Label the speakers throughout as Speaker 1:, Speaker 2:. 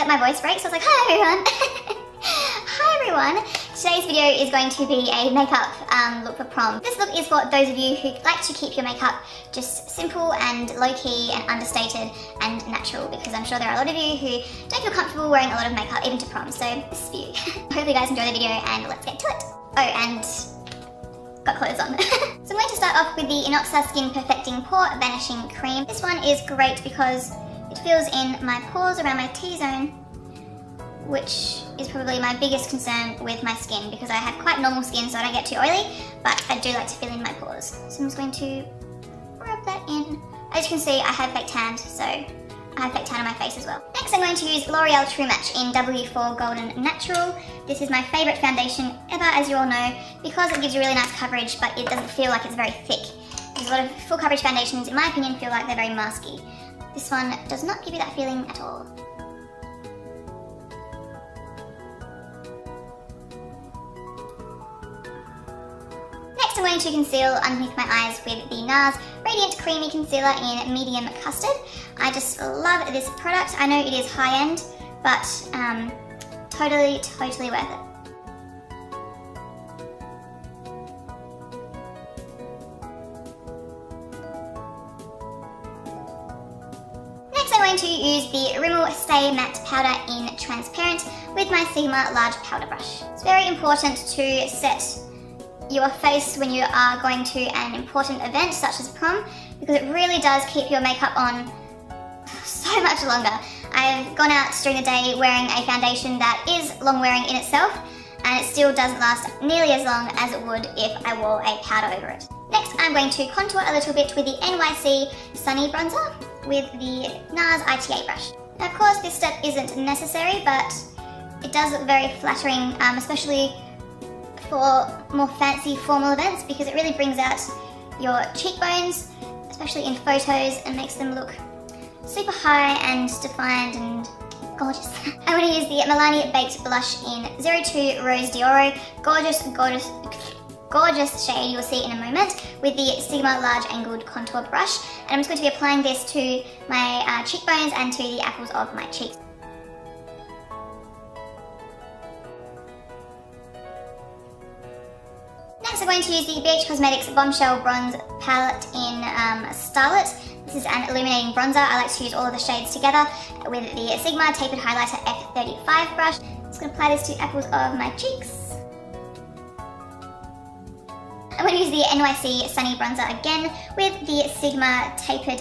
Speaker 1: to my voice break, so I was like, hi everyone. Hi everyone. Today's video is going to be a makeup look for prom. This look is for those of you who like to keep your makeup just simple and low-key and understated and natural, because I'm sure there are a lot of you who don't feel comfortable wearing a lot of makeup even to prom, so this is for you. Hope you guys enjoy the video and let's get to it. Oh, and got clothes on. So I'm going to start off with the Innoxa Skin Perfecting Pore Vanishing Cream. This one is great because it fills in my pores around my T-zone, which is probably my biggest concern with my skin, because I have quite normal skin so I don't get too oily, but I do like to fill in my pores. So I'm just going to rub that in. As you can see, I have fake tan, so I have fake tan on my face as well. Next I'm going to use L'Oreal True Match in W4 Golden Natural. This is my favourite foundation ever, as you all know, because it gives you really nice coverage, but it doesn't feel like it's very thick. Because a lot of full coverage foundations, in my opinion, feel like they're very masky. This one does not give you that feeling at all. Next I'm going to conceal underneath my eyes with the NARS Radiant Creamy Concealer in Medium Custard. I just love this product. I know it is high-end, but totally worth it. Next I'm going to use the Rimmel Stay Matte Powder in Transparent with my Sigma Large Powder Brush. It's very important to set your face when you are going to an important event such as prom, because it really does keep your makeup on so much longer. I've gone out during the day wearing a foundation that is long wearing in itself, and it still doesn't last nearly as long as it would if I wore a powder over it. Next I'm going to contour a little bit with the NYC Sunny Bronzer with the NARS ITA brush. Now of course this step isn't necessary, but it does look very flattering, especially for more fancy formal events, because it really brings out your cheekbones, especially in photos, and makes them look super high and defined and gorgeous. I'm going to use the Milani Baked Blush in 02 Rose D'Oro. Gorgeous shade you'll see in a moment, with the Sigma Large Angled Contour Brush. And I'm just going to be applying this to my cheekbones and to the apples of my cheeks. Next I'm going to use the BH Cosmetics Bombshell Bronze Palette in Starlet. This is an illuminating bronzer. I like to use all of the shades together with the Sigma Tapered Highlighter F35 brush. I'm just going to apply this to apples of my cheeks. I'm going to use the NYC Sunny Bronzer again with the Sigma Tapered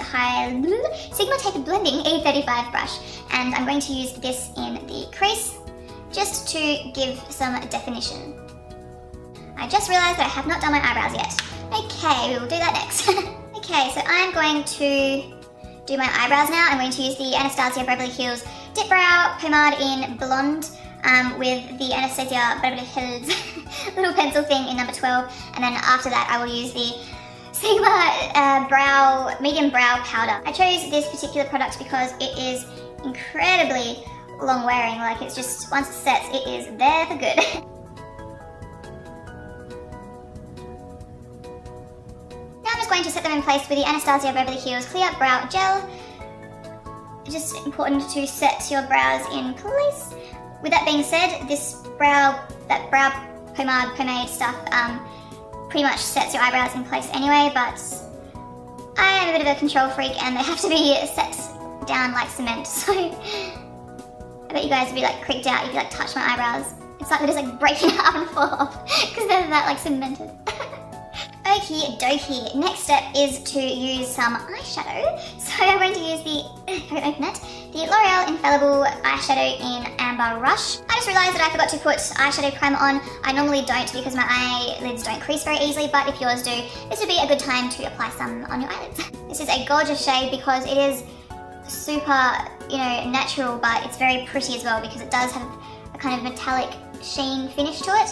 Speaker 1: Blending E35 brush. And I'm going to use this in the crease just to give some definition. I just realised that I have not done my eyebrows yet. Okay, we will do that next. Okay, so I'm going to do my eyebrows now. I'm going to use the Anastasia Beverly Hills Dip Brow Pomade in Blonde with the Anastasia Beverly Hills little pencil thing in number 12. And then after that I will use the Sigma Medium Brow Powder. I chose this particular product because it is incredibly long wearing. Like, it's just, once it sets, it is there for good. I'm just going to set them in place with the Anastasia Beverly Hills Clear Brow Gel. It's just important to set your brows in place. With that being said, that brow pomade stuff pretty much sets your eyebrows in place anyway, but I am a bit of a control freak and they have to be set down like cement, so I bet you guys would be like creeped out if you like touch my eyebrows. It's like they're just like breaking up and fall off because they're that like cemented. Okie dokie, next step is to use some eyeshadow. So I'm going to use the L'Oreal Infallible Eyeshadow in Amber Rush. I just realised that I forgot to put eyeshadow primer on. I normally don't because my eyelids don't crease very easily, but if yours do, this would be a good time to apply some on your eyelids. This is a gorgeous shade because it is super, natural, but it's very pretty as well because it does have a kind of metallic sheen finish to it.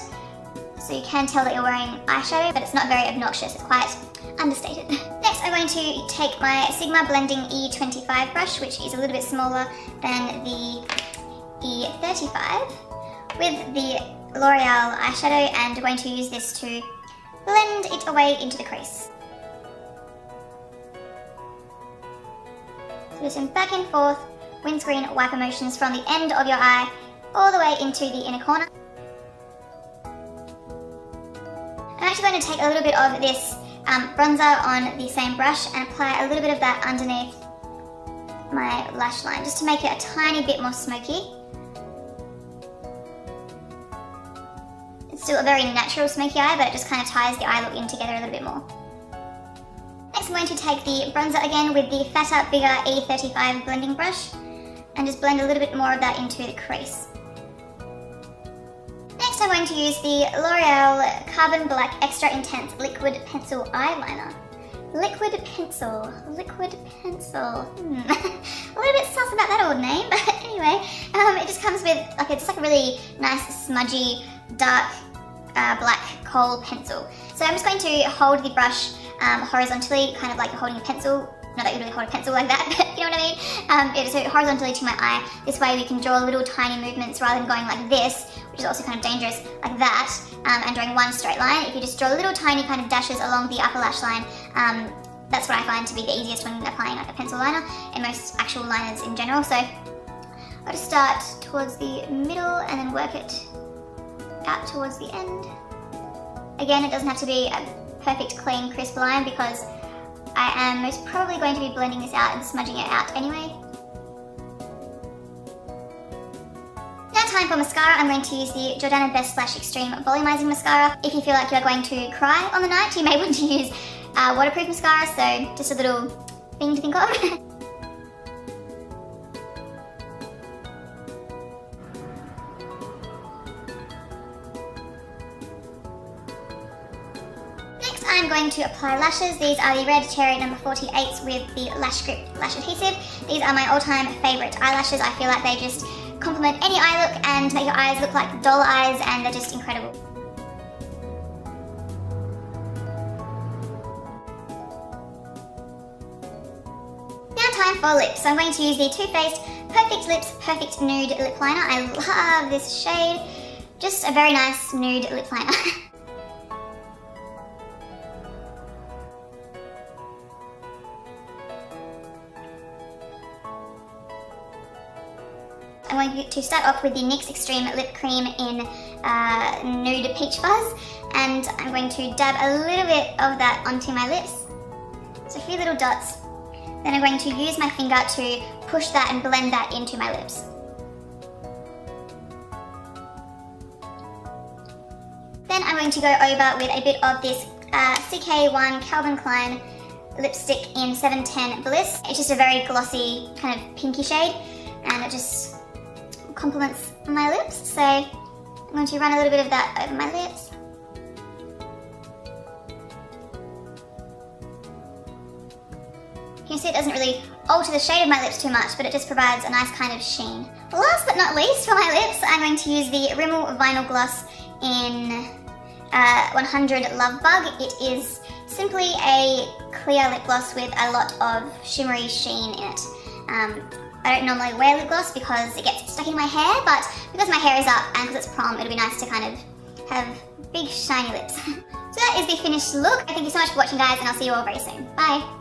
Speaker 1: So you can tell that you're wearing eyeshadow, but it's not very obnoxious, it's quite understated. Next I'm going to take my Sigma Blending E25 brush, which is a little bit smaller than the E35, with the L'Oreal eyeshadow, and I'm going to use this to blend it away into the crease. So just back and forth windscreen wiper motions from the end of your eye all the way into the inner corner. I'm actually going to take a little bit of this bronzer on the same brush and apply a little bit of that underneath my lash line just to make it a tiny bit more smoky. It's still a very natural smoky eye, but it just kind of ties the eye look in together a little bit more. Next I'm going to take the bronzer again with the fatter, bigger E35 blending brush and just blend a little bit more of that into the crease. Next I'm going to use the L'Oreal Carbon Black Extra Intense Liquid Pencil Eyeliner. Liquid pencil. A little bit sus about that old name, but anyway, it just comes with it's like a really nice smudgy, dark, black kohl pencil. So I'm just going to hold the brush horizontally, kind of like you're holding a pencil. Not that you really hold a pencil like that, but you know what I mean? So horizontally to my eye. This way we can draw little tiny movements rather than going like this, which is also kind of dangerous, like that, and drawing one straight line. If you just draw little tiny kind of dashes along the upper lash line, that's what I find to be the easiest when applying like a pencil liner and most actual liners in general. So I'll just start towards the middle and then work it out towards the end. Again, it doesn't have to be a perfect, clean, crisp line because I am most probably going to be blending this out and smudging it out anyway. Now time for mascara. I'm going to use the Jordana Best Lash Extreme Volumizing Mascara. If you feel like you're going to cry on the night, you may want to use waterproof mascara, so just a little thing to think of. I'm going to apply lashes. These are the Red Cherry number 48s with the Lash Grip Lash Adhesive. These are my all-time favourite eyelashes. I feel like they just complement any eye look and make your eyes look like doll eyes, and they're just incredible. Now time for lips. So I'm going to use the Too Faced Perfect Lips Perfect Nude Lip Liner. I love this shade. Just a very nice nude lip liner. I'm going to start off with the NYX Extreme Lip Cream in Nude Peach Fuzz, and I'm going to dab a little bit of that onto my lips. Just a few little dots. Then I'm going to use my finger to push that and blend that into my lips. Then I'm going to go over with a bit of this CK1 Calvin Klein lipstick in 710 Bliss. It's just a very glossy kind of pinky shade, and it just complements my lips, so I'm going to run a little bit of that over my lips. You can see it doesn't really alter the shade of my lips too much, but it just provides a nice kind of sheen. Last but not least, for my lips, I'm going to use the Rimmel Vinyl Gloss in 100 Love Bug. It is simply a clear lip gloss with a lot of shimmery sheen in it. I don't normally wear lip gloss because it gets stuck in my hair, but because my hair is up and because it's prom, it'll be nice to kind of have big shiny lips. So that is the finished look. Thank you so much for watching, guys, and I'll see you all very soon. Bye!